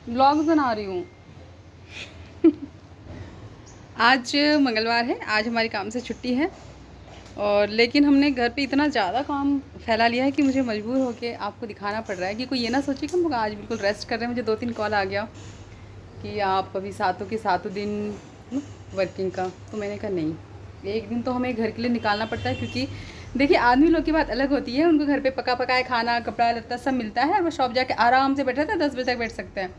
Blog बना रही हूँ। आज मंगलवार है, आज हमारी काम से छुट्टी है और लेकिन हमने घर पे इतना ज़्यादा काम फैला लिया है कि मुझे मजबूर होकर आपको दिखाना पड़ रहा है कि कोई ये ना सोचे कि हम आज बिल्कुल रेस्ट कर रहे हैं। मुझे 2-3 कॉल आ गया कि आप अभी सातों के सातों दिन वर्किंग का, तो मैंने कहा नहीं, एक दिन तो हमें घर के लिए निकालना पड़ता है। क्योंकि देखिए आदमी लोग की बात अलग होती है, उनको घर पे पका पकाए खाना, कपड़ा लत्ता सब मिलता है और वो शॉप जाके आराम से बैठे रहते हैं, 10 बजे तक बैठ सकते हैं।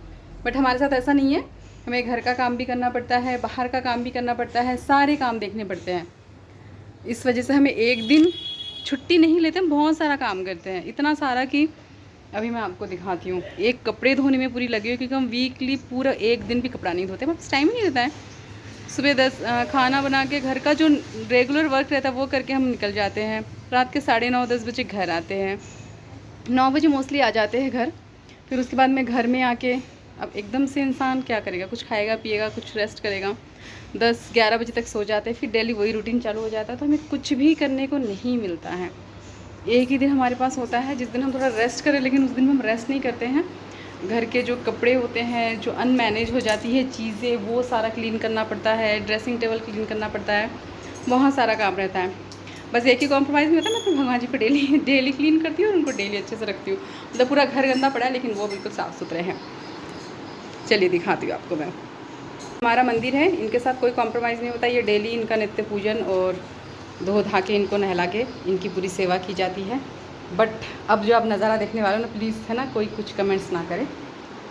बट हमारे साथ ऐसा नहीं है, हमें घर का काम भी करना पड़ता है, बाहर का काम भी करना पड़ता है, सारे काम देखने पड़ते हैं। इस वजह से हमें एक दिन छुट्टी नहीं लेते, हम बहुत सारा काम करते हैं, इतना सारा कि अभी मैं आपको दिखाती हूँ। एक कपड़े धोने में पूरी लगी हुई, क्योंकि हम वीकली पूरा एक दिन भी कपड़ा नहीं धोते, बस टाइम ही नहीं रहता है। सुबह 10 खाना बना के घर का जो रेगुलर वर्क रहता है वो करके हम निकल जाते हैं। रात के 9:30-10 बजे घर आते हैं, 9 बजे मोस्टली आ जाते हैं घर। फिर उसके बाद में घर में आके अब एकदम से इंसान क्या करेगा, कुछ खाएगा पिएगा, कुछ रेस्ट करेगा, 10-11 बजे तक सो जाते हैं। फिर डेली वही रूटीन चालू हो जाता है, तो हमें कुछ भी करने को नहीं मिलता है। एक ही दिन हमारे पास होता है जिस दिन हम थोड़ा रेस्ट करें, लेकिन उस दिन हम रेस्ट नहीं करते हैं। घर के जो कपड़े होते हैं, जो अनमैनेज हो जाती है चीज़ें, वो सारा क्लीन करना पड़ता है, ड्रेसिंग टेबल क्लीन करना पड़ता है, बहुत सारा काम रहता है। बस एक ही कॉम्प्रोमाइज़ में होता है, मैं अपने भगवान जी को डेली क्लीन करती हूँ और उनको डेली अच्छे से रखती हूँ। मतलब पूरा घर गंदा पड़ा है लेकिन वो बिल्कुल साफ़ सुथरे हैं। चलिए दिखाती हूँ आपको मैं। हमारा मंदिर है, इनके साथ कोई कॉम्प्रोमाइज़ नहीं होता। ये डेली इनका नित्य पूजन और धो धा के इनको नहला के इनकी पूरी सेवा की जाती है। बट अब जो आप नज़ारा देखने वाले हो ना, प्लीज़ है ना कोई कुछ कमेंट्स ना करे।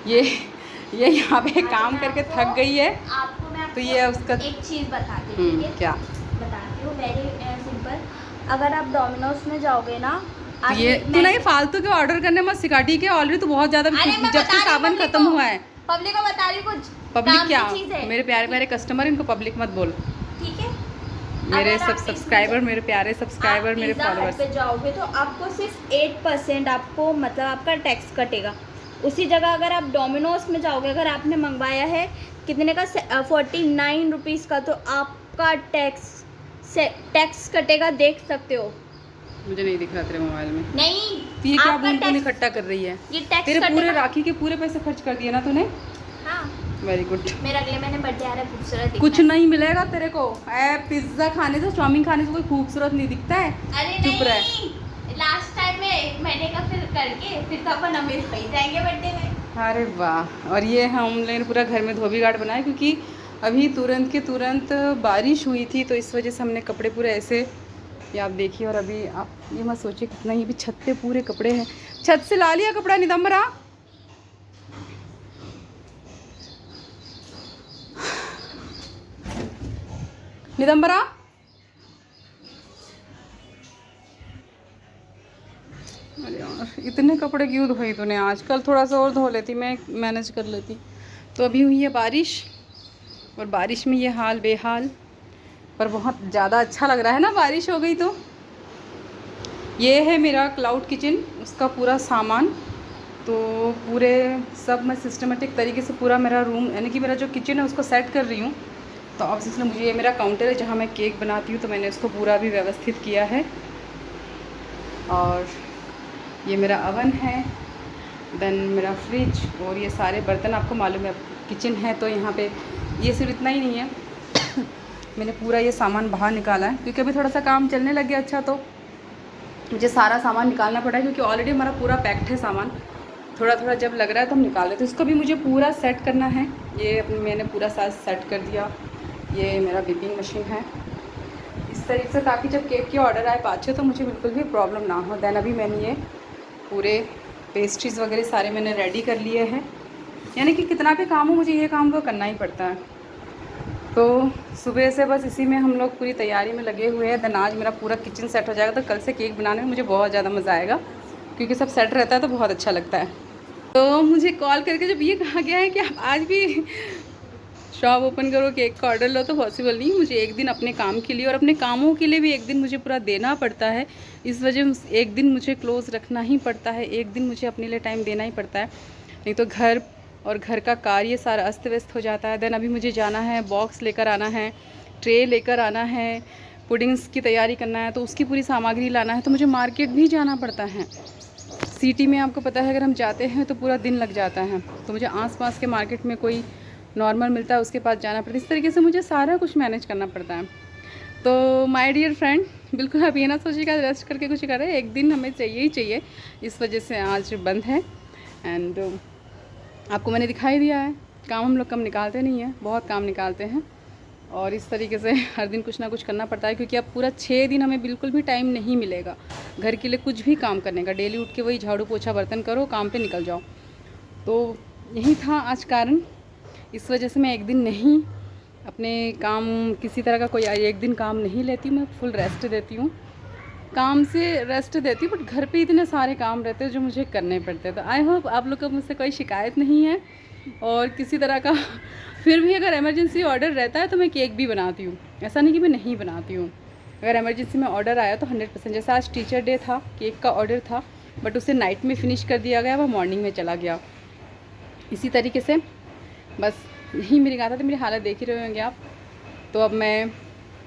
ये यहाँ पे काम करके थक गई है, आपको मैं तो ये उसका एक चीज़ बताती हूँ। क्या बताती हूँ, वेरी सिंपल। अगर आप डोमिनोज में जाओगे ना, ये तू ना ये फालतू के ऑर्डर करने मत सिखा, ठीक है? ऑलरेडी तो बहुत ज़्यादा, जब से सावन खत्म हुआ है। पब्लिक को बता रही कुछ पब्लिक क्या, मेरे प्यारे प्यारे कस्टमर, इनको पब्लिक मत बोल, ठीक है? मेरे सब सब्सक्राइबर, मेरे प्यारे सब्सक्राइबर, मेरे फॉलोअर्स पे जाओगे तो आपको सिर्फ 8% आपको मतलब आपका टैक्स कटेगा। उसी जगह अगर आप डोमिनोज में जाओगे, अगर आपने मंगवाया है कितने का 49 रुपीज़ का, तो आपका टैक्स कटेगा, देख सकते हो। मुझे नहीं दिख रहा तेरे मोबाइल में। नहीं, तो ये क्या बूंद इकट्ठा कर रही है? ये टैक्स तेरे पूरे राखी के पूरे पैसे खर्च कर दिए ना तूने। हाँ, वेरी गुड। मेरा अगले महीने बर्थडे आ रहा है, खूबसूरत कुछ नहीं मिलेगा तेरे को। पिज्जा खाने से, चाउमीन खाने से कोई खूबसूरत नहीं दिखता है। अरे चुप रह। लास्ट टाइम में 1 महीने का फिर करके फिर तो अपन अमीर हो ही जाएंगे बर्थडे में। अरे वाह। और ये हमने पूरा घर में धोबी घाट बनाया, क्योंकि अभी तुरंत के तुरंत बारिश हुई थी, तो इस वजह से हमने कपड़े पूरे ऐसे, ये आप देखिए। और अभी आप ये मत सोचिए कितना, ये भी छत पे पूरे कपड़े हैं। छत से ला लिया कपड़ा निदम्बरा? निदम्बरा अरे यार, इतने कपड़े क्यों धोई तूने आज? कल थोड़ा सा और धो लेती, मैं मैनेज कर लेती। तो अभी हुई है बारिश, और बारिश में ये हाल बेहाल, पर बहुत ज़्यादा अच्छा लग रहा है ना बारिश हो गई तो। ये है मेरा क्लाउड किचन, उसका पूरा सामान। तो पूरे सब मैं सिस्टमेटिक तरीके से पूरा मेरा रूम, यानी कि मेरा जो किचन है उसको सेट कर रही हूँ। तो अब इसलिए मुझे, ये मेरा काउंटर है जहाँ मैं केक बनाती हूँ, तो मैंने उसको पूरा भी व्यवस्थित किया है। और ये मेरा अवन है, देन मेरा फ्रिज, और ये सारे बर्तन। आपको मालूम है किचन है तो यहाँ पे ये सिर्फ इतना ही नहीं है मैंने पूरा ये सामान बाहर निकाला है, क्योंकि अभी थोड़ा सा काम चलने लग गया अच्छा, तो मुझे सारा सामान निकालना पड़ा है, क्योंकि ऑलरेडी हमारा पूरा पैक्ड है सामान। थोड़ा थोड़ा जब लग रहा है तो हम निकाल लेते हैं। इसको भी मुझे पूरा सेट करना है। ये मैंने पूरा साथ सेट कर दिया। ये मेरा बीपिंग मशीन है इस तरीके से, ताकि जब केक के ऑर्डर आए 5-6 तो मुझे बिल्कुल भी प्रॉब्लम ना हो। देन अभी मैंने ये पूरे पेस्ट्रीज़ वगैरह सारे मैंने रेडी कर लिए हैं। यानी कि कितना भी काम हो, मुझे ये काम तो करना ही पड़ता है। तो सुबह से बस इसी में हम लोग पूरी तैयारी में लगे हुए हैं। देन आज मेरा पूरा किचन सेट हो जाएगा, तो कल से केक बनाने में मुझे बहुत ज़्यादा मज़ा आएगा, क्योंकि सब सेट रहता है तो बहुत अच्छा लगता है। तो मुझे कॉल करके जब ये कहा गया है कि आप आज भी शॉप ओपन करो, केक का ऑर्डर लो, तो पॉसिबल नहीं। मुझे एक दिन अपने काम के लिए और अपने कामों के लिए भी एक दिन मुझे पूरा देना पड़ता है। इस वजह एक दिन मुझे क्लोज़ रखना ही पड़ता है, एक दिन मुझे अपने लिए टाइम देना ही पड़ता है, नहीं तो घर और घर का कार्य सारा अस्त व्यस्त हो जाता है। देन अभी मुझे जाना है, बॉक्स लेकर आना है, ट्रे लेकर आना है, पुडिंग्स की तैयारी करना है, तो उसकी पूरी सामग्री लाना है, तो मुझे मार्केट भी जाना पड़ता है। सिटी में आपको पता है अगर हम जाते हैं तो पूरा दिन लग जाता है, तो मुझे आसपास के मार्केट में कोई नॉर्मल मिलता है उसके पास जाना पड़ता है। इस तरीके से मुझे सारा कुछ मैनेज करना पड़ता है। तो माय डियर फ्रेंड, बिल्कुल आप ये ना सोचिएगा रेस्ट करके कुछ करें, एक दिन हमें चाहिए ही चाहिए, इस वजह से आज बंद है। एंड आपको मैंने दिखाई दिया है, काम हम लोग कम निकालते नहीं हैं, बहुत काम निकालते हैं। और इस तरीके से हर दिन कुछ ना कुछ करना पड़ता है, क्योंकि अब पूरा 6 दिन हमें बिल्कुल भी टाइम नहीं मिलेगा घर के लिए कुछ भी काम करने का। डेली उठ के वही झाड़ू पोछा बर्तन करो, काम पे निकल जाओ। तो यही था आज कारण, इस वजह से मैं एक दिन नहीं अपने काम किसी तरह का कोई एक दिन काम नहीं लेती हूँ, मैं फुल रेस्ट देती हूँ। काम से रेस्ट देती हूँ, बट घर पे इतने सारे काम रहते हैं जो मुझे करने पड़ते हैं। तो आई होप आप लोग को मुझसे कोई शिकायत नहीं है और किसी तरह का फिर भी अगर इमरजेंसी ऑर्डर रहता है तो मैं केक भी बनाती हूँ, ऐसा नहीं कि मैं नहीं बनाती हूँ। अगर इमरजेंसी में ऑर्डर आया तो 100%, जैसा आज टीचर डे था, केक का ऑर्डर था बट उसे नाइट में फ़िनिश कर दिया गया, वह मॉर्निंग में चला गया। इसी तरीके से बस यही मेरी गाथा थी। मेरी हालत देख ही रहे होंगे आप। तो अब मैं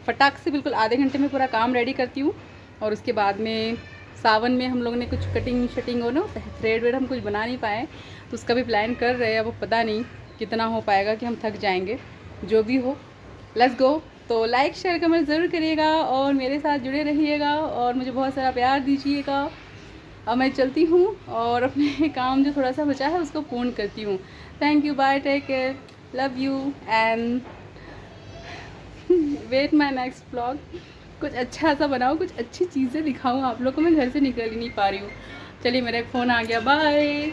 फटाक से बिल्कुल आधे घंटे में पूरा काम रेडी करती हूँ, और उसके बाद में सावन में हम लोगों ने कुछ कटिंग शटिंग हो ना, थ्रेड वेड हम कुछ बना नहीं पाए, तो उसका भी प्लान कर रहे हैं। अब पता नहीं कितना हो पाएगा कि हम थक जाएंगे, जो भी हो लेट्स गो। तो लाइक शेयर कमेंट ज़रूर करिएगा और मेरे साथ जुड़े रहिएगा और मुझे बहुत सारा प्यार दीजिएगा। अब मैं चलती हूँ और अपने काम जो थोड़ा सा बचा है उसको पूर्ण करती हूँ। Thank you, bye, take care, love you and wait my next blog. कुछ अच्छा सा बनाओ, कुछ अच्छी चीज़ें दिखाऊँ आप लोग को। मैं घर से निकल ही नहीं पा रही हूँ। चलिए मेरा एक फ़ोन आ गया, बाय।